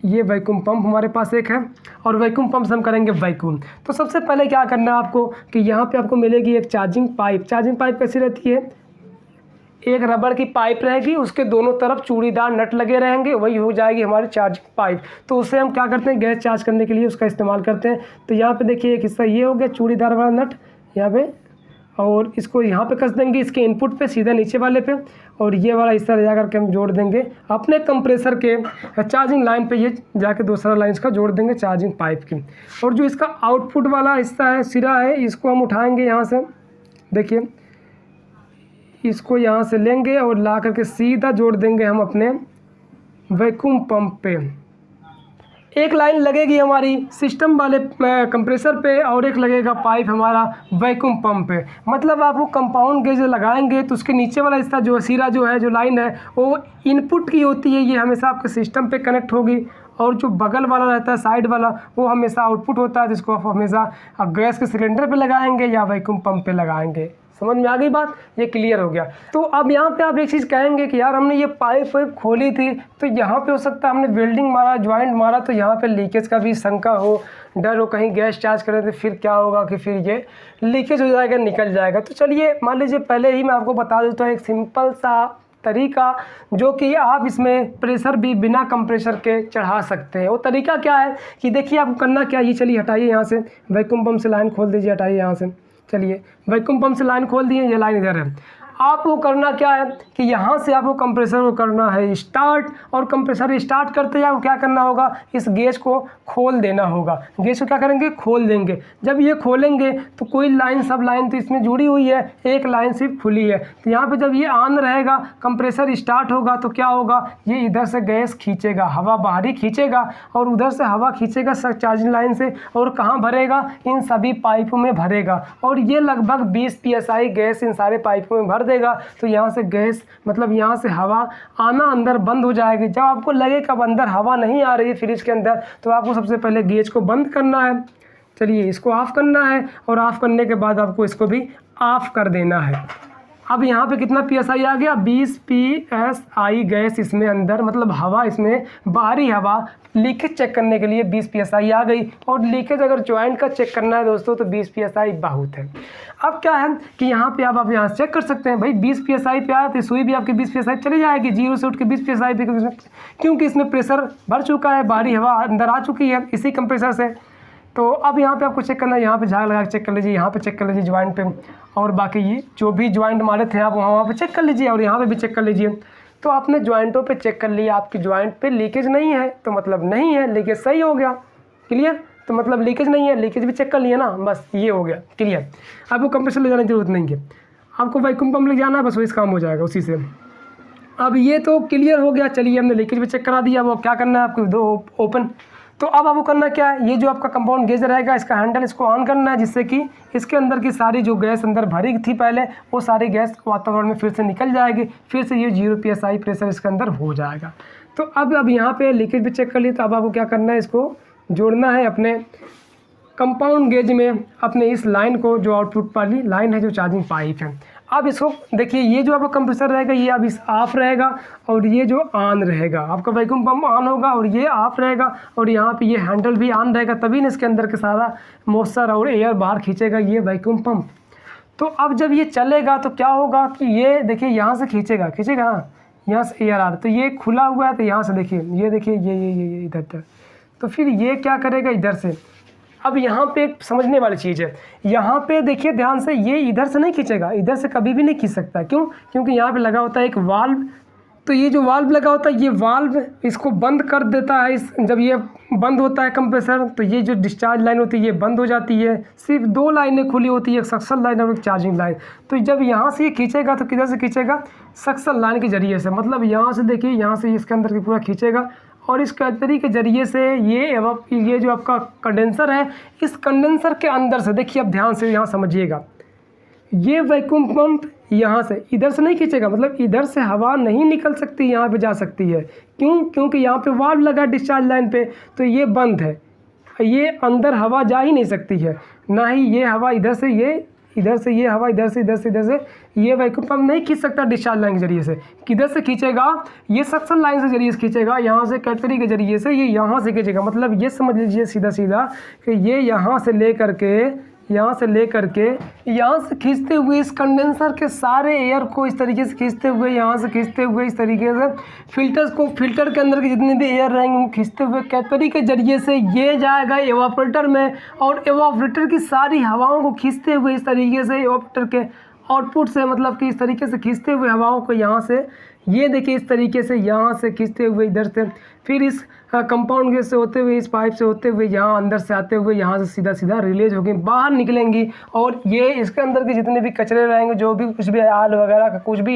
ये वैक्यूम पंप हमारे पास एक है, और वैक्यूम पंप से हम करेंगे वैक्यूम। तो सबसे पहले क्या करना है आपको कि यहाँ पे आपको मिलेगी एक चार्जिंग पाइप कैसी रहती है, एक रबड़ की पाइप रहेगी, उसके दोनों तरफ चूड़ीदार नट लगे रहेंगे, वही हो जाएगी हमारी चार्जिंग पाइप। तो उससे हम क्या करते हैं, गैस चार्ज करने के लिए उसका इस्तेमाल करते हैं। तो यहाँ पे देखिए एक हिस्सा ये हो गया चूड़ीदार वाला नट यहाँ पे, और इसको यहाँ पे कस देंगे इसके इनपुट पे सीधा नीचे वाले पे, और ये वाला हिस्सा ले जा करके हम जोड़ देंगे अपने कंप्रेसर के चार्जिंग लाइन पे, ये जाके दूसरा लाइन इसका जोड़ देंगे चार्जिंग पाइप की। और जो इसका आउटपुट वाला हिस्सा है, सिरा है, इसको हम उठाएँगे यहाँ से, देखिए इसको यहाँ से लेंगे और ला करके सीधा जोड़ देंगे हम अपने वैक्यूम पंप पे। एक लाइन लगेगी हमारी सिस्टम वाले कंप्रेसर पे, और एक लगेगा पाइप हमारा वैक्यूम पंप पे। मतलब आप वो कंपाउंड गेज लगाएंगे तो उसके नीचे वाला हिस्सा जो सिरा जो है, जो लाइन है, वो इनपुट की होती है, ये हमेशा आपके सिस्टम पे कनेक्ट होगी, और जो बगल वाला रहता है साइड वाला वो हमेशा आउटपुट होता है, जिसको आप हमेशा गैस के सिलेंडर पे लगाएंगे या वैक्यूम पंप पे लगाएंगे। समझ में आ गई बात, ये क्लियर हो गया। तो अब यहाँ पे आप एक चीज़ कहेंगे कि यार हमने ये पाइप वाइप खोली थी तो यहाँ पे हो सकता है हमने वेल्डिंग मारा, ज्वाइंट मारा, तो यहाँ पे लीकेज का भी शंका हो, डर हो कहीं गैस चार्ज करें तो फिर क्या होगा कि फिर ये लीकेज हो जाएगा, निकल जाएगा। तो चलिए मान लीजिए पहले ही मैं आपको बता देता हूँ एक सिंपल सा तरीका, जो कि आप इसमें प्रेशर भी बिना कंप्रेसर के चढ़ा सकते हैं। वो तरीका क्या है कि देखिए आपको करना क्या है, ये चलिए हटाइए यहाँ से, वैक्यूम पंप से लाइन खोल दीजिए, हटाइए यहाँ से, चलिए वैक्यूम पंप से लाइन खोल दिए, ये लाइन इधर है। आपको करना क्या है कि यहाँ से आपको कंप्रेसर को करना है स्टार्ट, और कंप्रेसर स्टार्ट करते ही आपको क्या करना होगा, इस गेज को खोल देना होगा। गेज को क्या करेंगे, खोल देंगे। जब ये खोलेंगे तो कोई लाइन, सब लाइन तो इसमें जुड़ी हुई है, एक लाइन सिर्फ खुली है। तो यहाँ पे जब ये ऑन रहेगा, कंप्रेसर स्टार्ट होगा तो क्या होगा, ये इधर से गैस खींचेगा, हवा बाहरी खींचेगा और उधर से हवा खींचेगा चार्जिंग लाइन से, और कहाँ भरेगा, इन सभी पाइपों में भरेगा। और ये लगभग 20 PSI गैस इन सारे पाइपों में भर देगा। तो यहाँ से गैस मतलब यहाँ से हवा आना अंदर बंद हो जाएगी। जब आपको लगे कि अब अंदर हवा नहीं आ रही है फ्रिज के अंदर, तो आपको सबसे पहले गेज को बंद करना है। चलिए इसको ऑफ करना है, और ऑफ करने के बाद आपको इसको भी ऑफ कर देना है। अब यहाँ पे कितना PSI आ गया, 20 PSI गैस इसमें अंदर, मतलब हवा इसमें, बाहरी हवा लीकेज चेक करने के लिए 20 PSI आ गई। और लीकेज अगर ज्वाइंट का चेक करना है दोस्तों तो 20 PSI बहुत है। अब क्या है कि यहाँ पे आप यहाँ से चेक कर सकते हैं, भाई 20 PSI पे आया तो सुई भी आपकी 20 PSI चली जाएगी, 0 से उठ के 20 PSI पे, क्योंकि इसमें प्रेशर भर चुका है, बाहरी हवा अंदर आ चुकी है इसी कंप्रेसर से। तो अब यहाँ पे आपको चेक करना है, यहाँ पे झाग लगा के चेक कर लीजिए, यहाँ पे चेक कर लीजिए ज्वाइंट पे, और बाकी ये जो भी ज्वाइंट मारे थे आप वहाँ पे चेक कर लीजिए, और यहाँ पे भी चेक कर लीजिए। तो आपने ज्वाइंटों पे चेक कर लिया, आपकी ज्वाइंट पे लीकेज नहीं है तो मतलब नहीं है, लीकेज सही हो गया, क्लियर। तो मतलब लीकेज नहीं है, लीकेज भी चेक कर लिया ना, बस ये हो गया क्लियर। आपको कंप्रेसर ले जाने की जरूरत नहीं है, आपको वैक्यूम पंप ले जाना है, बस वही काम हो जाएगा उसी से। अब ये तो क्लियर हो गया। चलिए हमने लीकेज भी चेक करा दिया, वो क्या करना है आपको, दो ओपन। तो अब आपको करना क्या है, ये जो आपका कंपाउंड गेज रहेगा इसका हैंडल, इसको ऑन करना है, जिससे कि इसके अंदर की सारी जो गैस अंदर भरी थी पहले, वो सारी गैस वातावरण में फिर से निकल जाएगी, फिर से ये 0 PSI प्रेशर इसके अंदर हो जाएगा। तो अब यहाँ पे लीकेज भी चेक कर लिए, तो अब आपको क्या करना है, इसको जोड़ना है अपने कंपाउंड गेज में, अपने इस लाइन को, जो आउटपुट वाली लाइन है, जो चार्जिंग पाइप है। अब इसको देखिए, ये जो आपका कंप्रेसर रहेगा ये अब इस ऑफ रहेगा, और ये जो ऑन रहेगा, आपका वैक्यूम पंप ऑन होगा और ये ऑफ रहेगा, और यहाँ पे ये हैंडल भी ऑन रहेगा, तभी ना इसके अंदर के सारा मॉइस्चर और एयर बाहर खींचेगा ये वैक्यूम पंप। तो अब जब ये चलेगा तो क्या होगा कि ये देखिए यहाँ से खींचेगा हाँ, यहाँ से एयर आ रहा है, तो ये खुला हुआ है, तो यहाँ से देखिए, ये देखिए ये इधर तक, तो फिर ये क्या करेगा इधर से। अब यहाँ पे एक समझने वाली चीज़ है, यहाँ पे देखिए ध्यान से, ये इधर से नहीं खींचेगा, इधर से कभी भी नहीं खींच सकता। क्यों? क्योंकि यहाँ पे लगा होता है एक वाल्व, तो ये जो वाल्व लगा होता है, ये वाल्व इसको बंद कर देता है। जब ये बंद होता है कंप्रेसर, तो ये जो डिस्चार्ज लाइन होती है ये बंद हो जाती है, सिर्फ 2 लाइनें खुली होती है, एक सक्शन लाइन और एक चार्जिंग लाइन। तो जब यहाँ से ये खींचेगा तो किधर से खींचेगा, सक्शन लाइन के जरिए से, मतलब यहाँ से देखिए, यहाँ से इसके अंदर की पूरा खींचेगा, और इस कैटरी के जरिए से ये जो आपका कंडेंसर है, इस कंडेंसर के अंदर से देखिए, अब ध्यान से यहाँ समझिएगा, ये वैक्यूम पंप यहाँ से इधर से नहीं खींचेगा, मतलब इधर से हवा नहीं निकल सकती, यहाँ पे जा सकती है। क्यों? क्योंकि यहाँ पे वाल्व लगा डिस्चार्ज लाइन पे, तो ये बंद है, ये अंदर हवा जा ही नहीं सकती है, ना ही ये हवा इधर से, ये हवा इधर से ये वैक्यूम पंप नहीं खींच सकता डिस्चार्ज लाइन के जरिए से। किधर से खींचेगा, ये सक्शन लाइन से जरिए से खींचेगा, यहाँ से कैटरी के जरिए से, ये यहाँ से खींचेगा। मतलब ये समझ लीजिए सीधा कि ये यहाँ से लेकर के यहाँ से खींचते हुए इस कंडेंसर के सारे एयर को इस तरीके से खींचते हुए, यहाँ से खींचते हुए इस तरीके से फिल्टर के अंदर के जितने भी एयर रहेंगे उनको खींचते हुए कैटरी के जरिए से ये जाएगा एवापोरेटर में, और एवापोरेटर की सारी हवाओं को खींचते हुए इस तरीके से एवापोरेटर के आउटपुट से, मतलब कि इस तरीके से खींचते हुए हवाओं को यहाँ से, ये देखिए इस तरीके से यहाँ से खींचते हुए इधर से, फिर इस कंपाउंड गेज से होते हुए, इस पाइप से होते हुए, यहाँ अंदर से आते हुए, यहाँ से सीधा रिलीज होगी, बाहर निकलेंगी। और ये इसके अंदर के जितने भी कचरे रहेंगे, जो भी कुछ भी आयल वगैरह का कुछ भी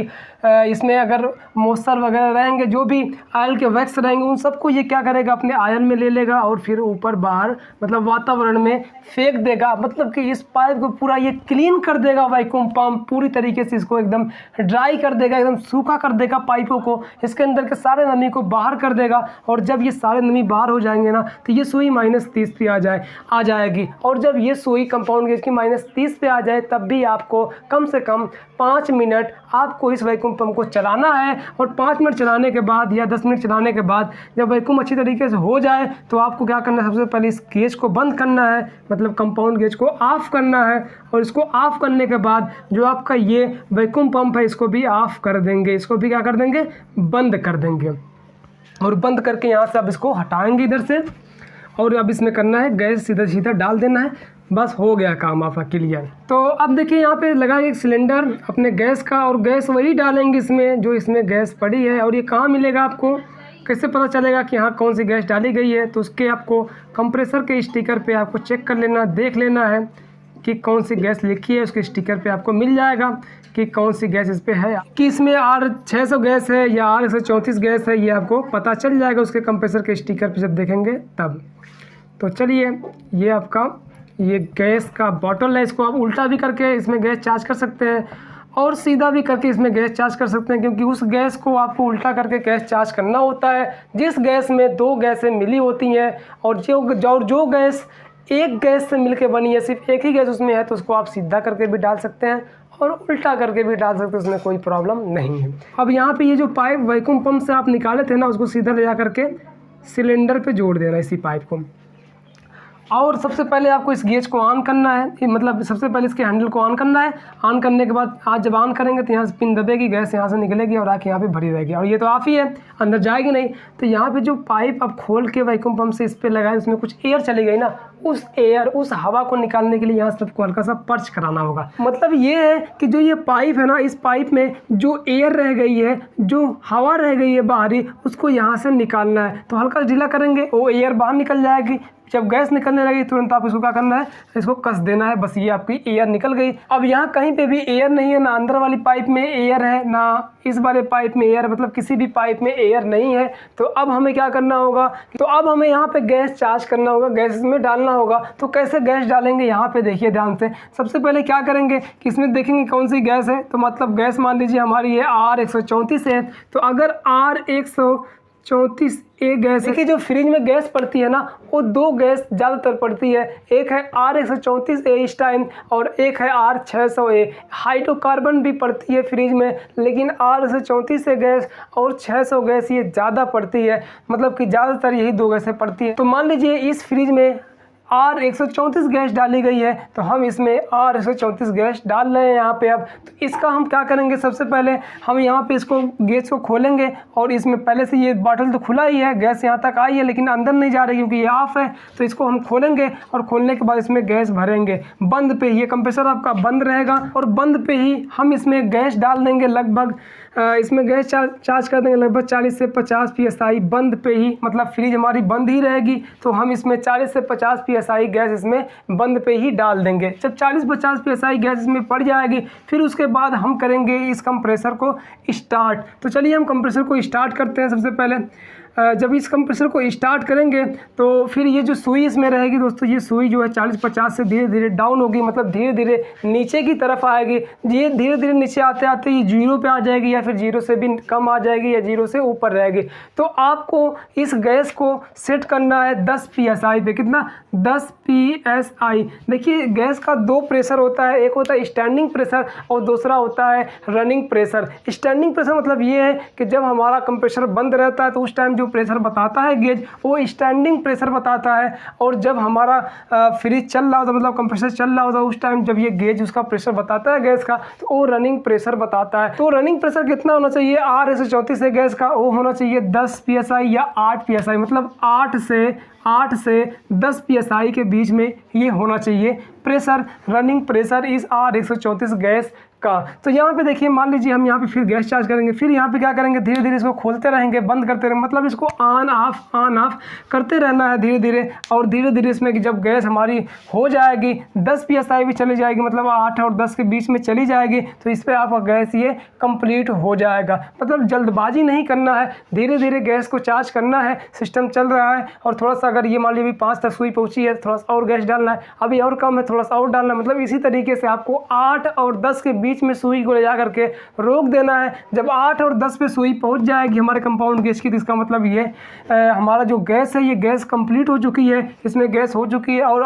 इसमें अगर मॉइस्चर वगैरह रहेंगे, जो भी आयल के वैक्स रहेंगे, उन सबको ये क्या करेगा, अपने आयन में ले लेगा और फिर ऊपर बाहर मतलब वातावरण में फेंक देगा। मतलब कि इस पाइप को पूरा ये क्लीन कर देगा, वैक्यूम पंप पूरी तरीके से इसको एकदम ड्राई कर देगा, एकदम सूखा कर देगा पाइपों को, इसके अंदर के सारे नमी को बाहर कर देगा। और जब ये सारे नमी बाहर हो जाएंगे ना, तो ये सुई -30 पे आ जाएगी। और जब ये सुई कंपाउंड गेज की -30 पे आ जाए तब भी आपको कम से कम 5 मिनट आपको इस वैक्यूम पंप को चलाना है। और 5 मिनट चलाने के बाद या 10 मिनट चलाने के बाद जब वैक्यूम अच्छी तरीके से हो जाए तो आपको क्या करना है, सबसे पहले इस गेज को बंद करना है, मतलब कंपाउंड गेज को ऑफ़ करना है। और इसको ऑफ़ करने के बाद जो आपका ये वैक्यूम पंप है इसको भी ऑफ़ कर देंगे, इसको भी क्या कर देंगे, बंद कर देंगे। और बंद करके यहाँ से अब इसको हटाएंगे इधर से, और अब इसमें करना है गैस सीधा सीधा डाल देना है, बस हो गया काम आपका क्लियर। तो अब देखिए यहाँ पे लगा एक सिलेंडर अपने गैस का, और गैस वही डालेंगे इसमें जो इसमें गैस पड़ी है। और ये कहाँ मिलेगा आपको, कैसे पता चलेगा कि यहाँ कौन सी गैस डाली गई है, तो उसके आपको कंप्रेसर के स्टिकर पे आपको चेक कर लेना, देख लेना है कि कौन सी गैस लिखी है, उसके स्टिकर पे आपको मिल जाएगा कि कौन सी गैस इस पे है, कि इसमें R600 गैस है या R134 गैस है, ये आपको पता चल जाएगा उसके कंप्रेसर के स्टिकर पे जब देखेंगे तब। तो चलिए, ये आपका ये गैस का बॉटल है, इसको आप उल्टा भी करके इसमें गैस चार्ज कर सकते हैं और सीधा भी करके इसमें गैस चार्ज कर सकते हैं, क्योंकि उस गैस को आपको उल्टा करके गैस चार्ज करना होता है जिस गैस में 2 गैसें मिली होती हैं। और जो गैस एक गैस से मिलके बनी है, सिर्फ एक ही गैस उसमें है, तो उसको आप सीधा करके भी डाल सकते हैं और उल्टा करके भी डाल सकते हैं, उसमें कोई प्रॉब्लम नहीं है। अब यहाँ पे ये जो पाइप वैक्यूम पंप से आप निकाले थे ना, उसको सीधा ले जा करके सिलेंडर पे जोड़ देना इसी पाइप को। और सबसे पहले आपको इस गेज को ऑन करना है, मतलब सबसे पहले इसके हैंडल को ऑन करना है। ऑन करने के बाद आज जब ऑन करेंगे तो यहाँ से पिन दबेगी, गैस यहाँ से निकलेगी और आके यहाँ पे भरी रहेगी, और ये तो ऑफ ही है, अंदर जाएगी नहीं। तो यहाँ पे जो पाइप आप खोल के वैक्यूम पंप से इस पर लगाए, उसमें कुछ एयर चली गई ना, उस एयर उस हवा को निकालने के लिए यहाँ से आपको हल्का सा पर्च कराना होगा। मतलब ये है कि जो ये पाइप है ना, इस पाइप में जो एयर रह गई है, जो हवा रह गई है बाहरी, उसको यहाँ से निकालना है। तो हल्का ढीला करेंगे, वो एयर बाहर निकल जाएगी। जब गैस निकलने लगी तुरंत आप इसको क्या करना है, इसको कस देना है, बस ये आपकी एयर निकल गई। अब यहाँ कहीं पे भी एयर नहीं है, ना अंदर वाली पाइप में एयर है, ना इस वाले पाइप में एयर, मतलब किसी भी पाइप में एयर नहीं है। तो अब हमें क्या करना होगा, तो अब हमें यहाँ पे गैस चार्ज करना होगा, गैस में डालना होगा। तो कैसे गैस डालेंगे, यहाँ पे देखिए ध्यान से। सबसे पहले क्या करेंगे कि इसमें देखेंगे कौन सी गैस है, तो मतलब गैस मान लीजिए हमारी ये R134 है। तो अगर R134 एक गैस, देखिए जो फ्रिज में गैस पड़ती है ना, वो 2 गैस ज़्यादातर पड़ती है, एक है R134A इस टाइम और एक है R600A। हाइड्रोकार्बन भी पड़ती है फ्रिज में, लेकिन R134A गैस और 600 गैस ये ज़्यादा पड़ती है, मतलब कि ज़्यादातर यही 2 गैसें पड़ती है। तो मान लीजिए इस फ्रिज में R134 गैस डाली गई है, तो हम इसमें R134 गैस डाल रहे हैं यहाँ पे। अब तो इसका हम क्या करेंगे, सबसे पहले हम यहाँ पे इसको गैस को खोलेंगे, और इसमें पहले से ये बॉटल तो खुला ही है, गैस यहाँ तक आई है लेकिन अंदर नहीं जा रही क्योंकि ये ऑफ है। तो इसको हम खोलेंगे और खोलने के बाद इसमें गैस भरेंगे। बंद पे ही ये कंप्रेसर आपका बंद रहेगा, और बंद पे ही हम इसमें गैस डाल देंगे। लगभग इसमें गैस चार्ज कर देंगे लगभग 40 से 50 PSI बंद पे ही, मतलब फ्रिज हमारी बंद ही रहेगी। तो हम इसमें 40 से 50 PSI गैस इसमें बंद पे ही डाल देंगे। जब 40-50 PSI गैस इसमें पड़ जाएगी, फिर उसके बाद हम करेंगे इस कंप्रेसर को स्टार्ट। तो चलिए हम कंप्रेसर को स्टार्ट करते हैं। सबसे पहले जब इस कंप्रेसर को स्टार्ट करेंगे तो फिर ये जो सुई इसमें रहेगी दोस्तों, ये सुई जो है 40-50 से धीरे धीरे डाउन होगी, मतलब धीरे धीरे नीचे की तरफ आएगी। ये धीरे धीरे नीचे आते आते ये 0 पे आ जाएगी, या फिर 0 से भी कम आ जाएगी, या 0 से ऊपर रहेगी। तो आपको इस गैस को सेट करना है 10 PSI पे। कितना, 10 PSI। देखिए गैस का 2 प्रेशर होता है, एक होता है स्टैंडिंग प्रेशर और दूसरा होता है रनिंग प्रेशर। स्टैंडिंग प्रेशर मतलब ये है कि जब हमारा कंप्रेसर बंद रहता है तो उस टाइम जो प्रेशर बताता है गेज, वो स्टैंडिंग प्रेशर बताता है। और जब हमारा फ्रिज चल रहा होता है, मतलब कंप्रेसर चल रहा होता है, उस टाइम जब ये गेज उसका प्रेशर बताता है गैस का, तो वो रनिंग प्रेशर बताता है। तो रनिंग प्रेशर कितना होना चाहिए, R134 है गैस का, वो होना चाहिए 10 PSI या 8 PSI, मतलब 8 से 10 PSI के बीच में ये होना चाहिए प्रेशर, रनिंग प्रेशर इस R134 गैस का। तो यहाँ पे देखिए, मान लीजिए हम यहाँ पे फिर गैस चार्ज करेंगे, फिर यहाँ पे क्या करेंगे, धीरे धीरे इसको खोलते रहेंगे, बंद करते रहेंगे, मतलब इसको ऑन ऑफ करते रहना है धीरे धीरे। और धीरे धीरे इसमें कि जब गैस हमारी हो जाएगी, 10 PSI भी चली जाएगी, मतलब 8 और 10 के बीच में चली जाएगी, तो इस पर आपका गैस ये कंप्लीट हो जाएगा। मतलब जल्दबाजी नहीं करना है, धीरे धीरे गैस को चार्ज करना है। सिस्टम चल रहा है और थोड़ा सा अगर ये मान लीजिए 5 तक सुई पहुँची है, थोड़ा सा और गैस डालना है, अभी और कम है, थोड़ा सा और डालना है। मतलब इसी तरीके से आपको 8 और 10 के बीच बीच में सुई को ले जा करके रोक देना है। जब 8 और 10 पे सुई पहुंच जाएगी हमारे कंपाउंड गैस की, तो इसका मतलब ये हमारा जो गैस है ये गैस कंप्लीट हो चुकी है, इसमें गैस हो चुकी है और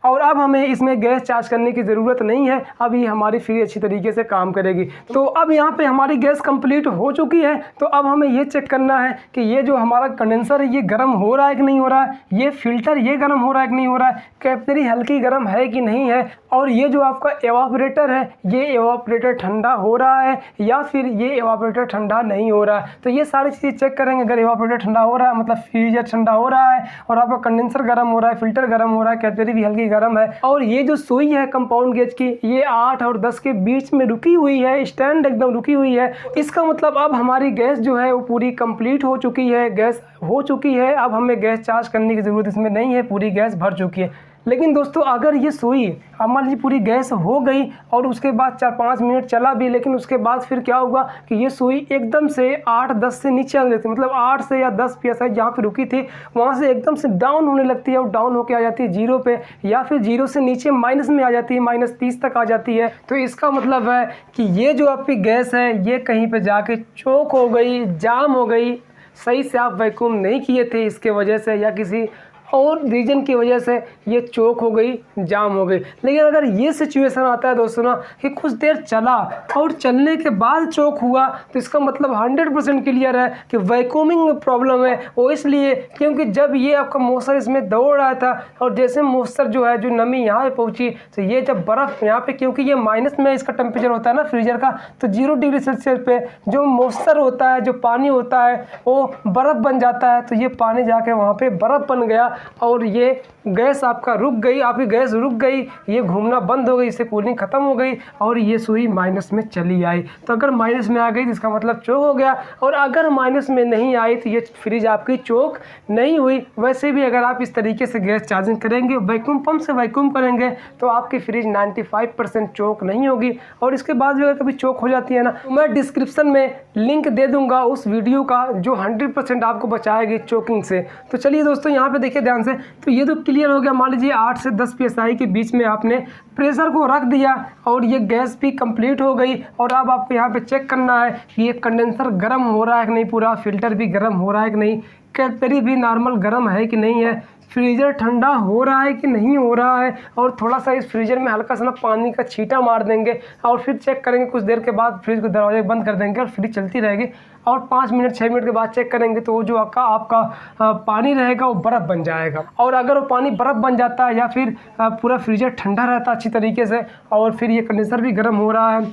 अब हमें इसमें गैस चार्ज करने की ज़रूरत नहीं है। अब ये हमारी फ्रिज अच्छी तरीके से काम करेगी। तो अब यहाँ पे हमारी गैस कंप्लीट हो चुकी है। तो अब हमें ये चेक करना है कि ये जो हमारा कंडेंसर है ये गर्म हो रहा है कि नहीं हो रहा है, ये फिल्टर ये गर्म हो रहा है कि नहीं हो रहा है, कैपिलरी हल्की गर्म है कि नहीं है, और ये जो आपका एवापोरेटर है ये एवापोरेटर ठंडा हो रहा है या फिर ये एवापोरेटर ठंडा नहीं हो रहा है। तो ये सारी चीज़ें चेक करेंगे। अगर एवापोरेटर ठंडा हो रहा है मतलब फ्रीजर ठंडा हो रहा है, और आपका कंडेंसर गर्म हो रहा है, फिल्टर गर्म हो रहा है, कैपिलरी भी हल्की गर्म है, और ये जो सुई है कंपाउंड गेज की ये 8 और 10 के बीच में रुकी हुई है, स्टैंड एकदम रुकी हुई है, इसका मतलब अब हमारी गैस जो है वो पूरी कंप्लीट हो चुकी है, गैस हो चुकी है। अब हमें गैस चार्ज करने की ज़रूरत इसमें नहीं है, पूरी गैस भर चुकी है। लेकिन दोस्तों अगर ये सुई मान लीजिए पूरी गैस हो गई और उसके बाद 4-5 मिनट चला भी, लेकिन उसके बाद फिर क्या होगा कि ये सुई एकदम से 8-10 से नीचे आने लगती है, मतलब 8 से या 10 psi जहाँ पे रुकी थी वहाँ से एकदम से डाउन होने लगती है, और डाउन होके आ जाती है 0 पे, या फिर 0 से नीचे माइनस में आ जाती है, -30 तक आ जाती है। तो इसका मतलब है कि ये जो आपकी गैस है ये कहीं पर जाके चोक हो गई, जाम हो गई, सही से आप वैक्यूम नहीं किए थे इसके वजह से, या किसी और रीजन की वजह से ये चोक हो गई, जाम हो गई। लेकिन अगर ये सिचुएशन आता है दोस्तों ना कि कुछ देर चला और चलने के बाद चोक हुआ, तो इसका मतलब 100% क्लियर है कि वैक्यूमिंग प्रॉब्लम है। वो इसलिए क्योंकि जब ये आपका मॉइस्चर इसमें दौड़ रहा था और जैसे मॉइस्चर जो है, जो नमी यहाँ पे पहुँची, तो ये जब बर्फ़ यहाँ पे, क्योंकि ये माइनस में इसका टेम्परेचर होता है ना फ्रीजर का, तो 0 डिग्री सेल्सियस पे जो मॉइस्चर होता है, जो पानी होता है वो बर्फ़ बन जाता है। तो ये पानी जाके वहाँ पे बर्फ़ बन गया और ये गैस आपका रुक गई, आपकी गैस रुक गई, ये घूमना बंद हो गई, इससे कूलिंग ख़त्म हो गई और ये सुई माइनस में चली आई। तो अगर माइनस में आ गई तो इसका मतलब चोक हो गया, और अगर माइनस में नहीं आई तो ये फ्रिज आपकी चोक नहीं हुई। वैसे भी अगर आप इस तरीके से गैस चार्जिंग करेंगे, वैक्यूम पंप से वैक्यूम करेंगे, तो आपकी फ्रिज 95% चोक नहीं होगी। और इसके बाद भी अगर कभी चोक हो जाती है ना, तो मैं डिस्क्रिप्शन में लिंक दे दूँगा उस वीडियो का जो 100% आपको बचाएगी चोकिंग से। तो चलिए दोस्तों यहाँ पर देखिए ध्यान से। तो ये तो क्लियर हो गया। मान लीजिए 8 से 10 psi के बीच में आपने प्रेशर को रख दिया और ये गैस भी कंप्लीट हो गई, और अब आपको यहाँ पे चेक करना है कि ये कंडेंसर गर्म हो रहा है कि नहीं, पूरा फिल्टर भी गर्म हो रहा है कि नहीं, कैपिलरी भी नॉर्मल गर्म है कि नहीं है, फ्रीजर ठंडा हो रहा है कि नहीं हो रहा है, और थोड़ा सा इस फ्रीजर में हल्का सा ना पानी का छींटा मार देंगे और फिर चेक करेंगे। कुछ देर के बाद फ्रिज को दरवाजे बंद कर देंगे और फ्रिज चलती रहेगी, और 5 मिनट 6 मिनट के बाद चेक करेंगे तो वो जो आपका पानी रहेगा वो बर्फ़ बन जाएगा। और अगर वो पानी बर्फ़ बन जाता है या फिर पूरा फ्रीजर ठंडा रहता है अच्छी तरीके से, और फिर ये कंडेंसर भी गर्म हो रहा है,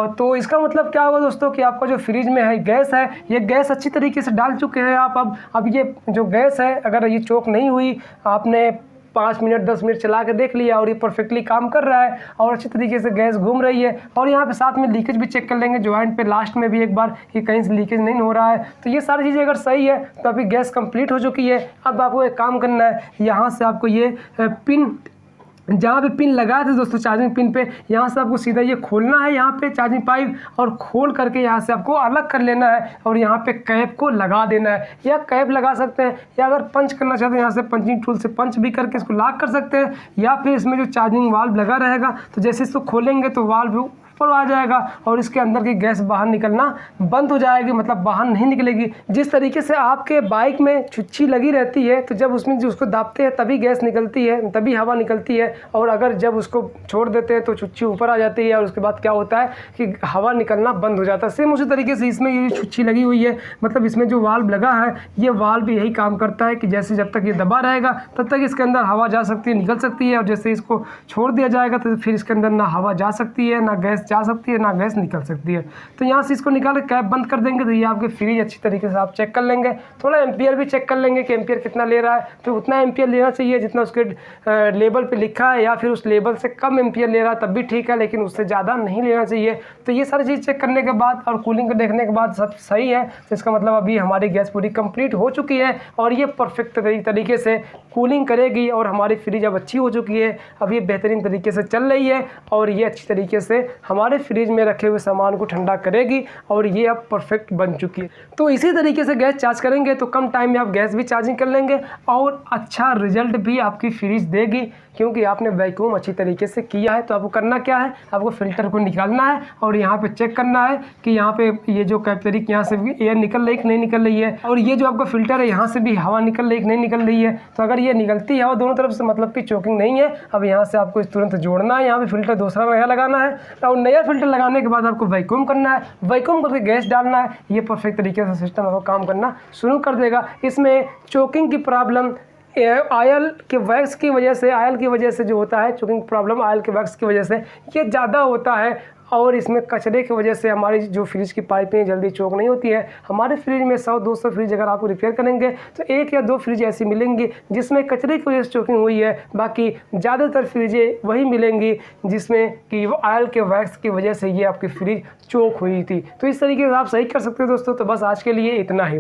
तो इसका मतलब क्या होगा दोस्तों कि आपका जो फ्रिज में है गैस है, ये गैस अच्छी तरीके से डाल चुके हैं आप। अब ये जो गैस है अगर ये चोक नहीं हुई, आपने 5 मिनट 10 मिनट चला के देख लिया और ये परफेक्टली काम कर रहा है और अच्छी तरीके से गैस घूम रही है, और यहाँ पे साथ में लीकेज भी चेक कर लेंगे जॉइंट पे लास्ट में भी एक बार कि कहीं से लीकेज नहीं हो रहा है। तो ये सारी चीज़ें अगर सही है तो अभी गैस कंप्लीट हो चुकी है। अब आपको एक काम करना है, यहाँ से आपको ये पिन, जहाँ पे पिन लगाए थे दोस्तों चार्जिंग पिन पे, यहाँ से आपको सीधा ये खोलना है यहाँ पे चार्जिंग पाइप, और खोल करके यहाँ से आपको अलग कर लेना है और यहाँ पे कैप को लगा देना है। या कैप लगा सकते हैं, या अगर पंच करना चाहते हैं यहाँ से पंचिंग टूल से पंच भी करके इसको लॉक कर सकते हैं, या फिर इसमें जो चार्जिंग वाल्व लगा रहेगा तो जैसे इसको खोलेंगे तो वाल्व ऊपर आ जाएगा और इसके अंदर की गैस बाहर निकलना बंद हो जाएगी, मतलब बाहर नहीं निकलेगी। जिस तरीके से आपके बाइक में छुच्छी लगी रहती है तो जब उसमें जो उसको दाबते हैं तभी गैस निकलती है, तभी हवा निकलती है, और अगर जब उसको छोड़ देते हैं तो छुच्छी ऊपर आ जाती है और उसके बाद क्या होता है कि हवा निकलना बंद हो जाता है। सेम उसी तरीके से इसमें ये छुच्छी लगी हुई है, मतलब इसमें जो वाल्व लगा है ये वाल्व भी यही काम करता है कि जैसे जब तक ये दबा रहेगा तब तक इसके अंदर हवा जा सकती है, निकल सकती है, और जैसे इसको छोड़ दिया जाएगा तो फिर इसके अंदर ना हवा जा सकती है, ना गैस जा सकती है, ना गैस निकल सकती है। तो यहाँ से इसको निकाल के कैप बंद कर देंगे तो ये आपके फ्रिज अच्छी तरीके से आप चेक कर लेंगे। थोड़ा एम्पियर भी चेक कर लेंगे कि एम्पियर कितना ले रहा है, तो उतना एम्पियर लेना चाहिए जितना उसके लेबल पे लिखा है, या फिर उस लेबल से कम एम्पियर ले रहा है तब भी ठीक है, लेकिन उससे ज़्यादा नहीं लेना चाहिए। तो ये सारी चीज़ चेक करने के बाद और कूलिंग को देखने के बाद सब सही है, तो इसका मतलब अभी हमारी गैस पूरी कंप्लीट हो चुकी है और ये परफेक्ट तरीके से कूलिंग करेगी, और हमारी फ्रिज अब अच्छी हो चुकी है, अब ये बेहतरीन तरीके से चल रही है और ये अच्छी तरीके से हम हमारे फ्रिज में रखे हुए सामान को ठंडा करेगी और ये अब परफेक्ट बन चुकी है। तो इसी तरीके से गैस चार्ज करेंगे तो कम टाइम में आप गैस भी चार्जिंग कर लेंगे और अच्छा रिजल्ट भी आपकी फ्रिज देगी, क्योंकि आपने वैक्यूम अच्छी तरीके से किया है। तो आपको करना क्या है, आपको फ़िल्टर को निकालना है और यहाँ पे चेक करना है कि यहाँ पे ये जो कैपिलरी यहाँ से भी एयर निकल रही है कि नहीं निकल रही है, और ये जो आपका फ़िल्टर है यहाँ से भी हवा निकल रही है कि नहीं निकल रही है। तो अगर ये निकलती है हवा दोनों तरफ से, मतलब कि चोकिंग नहीं है। अब यहाँ से आपको इस तुरंत जोड़ना है, यहाँ पे फ़िल्टर दूसरा नया लगाना है और नया फ़िल्टर लगाने के बाद आपको वैक्यूम करना है, वैक्यूम करके गैस डालना है। ये परफेक्ट तरीके से सिस्टम आपको काम करना शुरू कर देगा। इसमें चोकिंग की प्रॉब्लम ऑयल के वैक्स की वजह से, ऑयल की वजह से जो होता है चोकिंग प्रॉब्लम, ऑयल के वैक्स की वजह से ये ज़्यादा होता है। और इसमें कचरे की वजह से हमारी जो फ्रिज की पाइपें जल्दी चोक नहीं होती है। हमारे फ्रिज में 100-200 फ्रिज अगर आपको रिपेयर करेंगे तो 1 या 2 फ्रिज ऐसी मिलेंगी जिसमें कचरे की वजह से चोकिंग हुई है, बाकी ज़्यादातर फ्रिजें वही मिलेंगी जिसमें कि ऑयल के वैक्स की वजह से ये आपकी फ्रिज चोक हुई थी। तो इस तरीके से आप सही कर सकते हो दोस्तों। तो बस आज के लिए इतना ही।